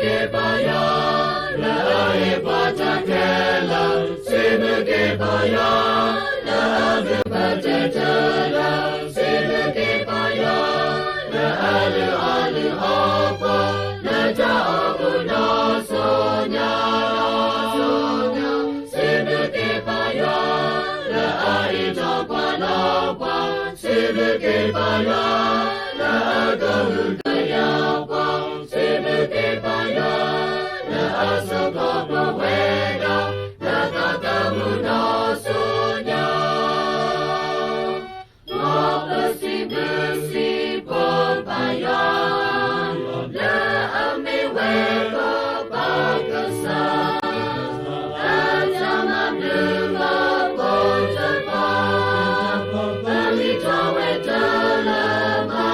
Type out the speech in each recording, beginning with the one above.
ke baya la e pa cha ke la se me ke baya la ave pa cha cha la se me ke baya la alu apa la cha abu na so nya se me ke baya la ai cha pa la pa se me ke baya la ga hu ya pa se me ke baya la asa ka pa we da la ka ta mu na so nya ma pa si pa baya la ame we ko pa ka sa a cha ma nu ma po cha pa pa li ta we ta la ma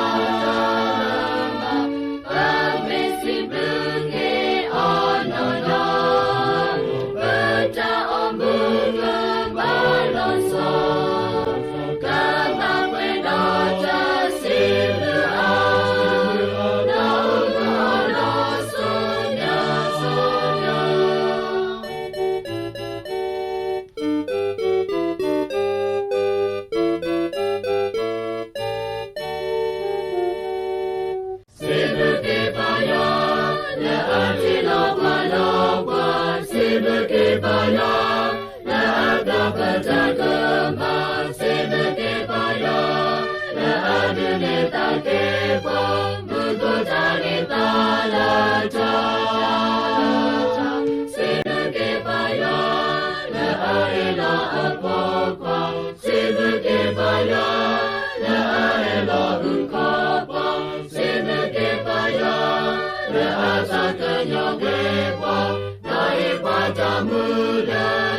Muda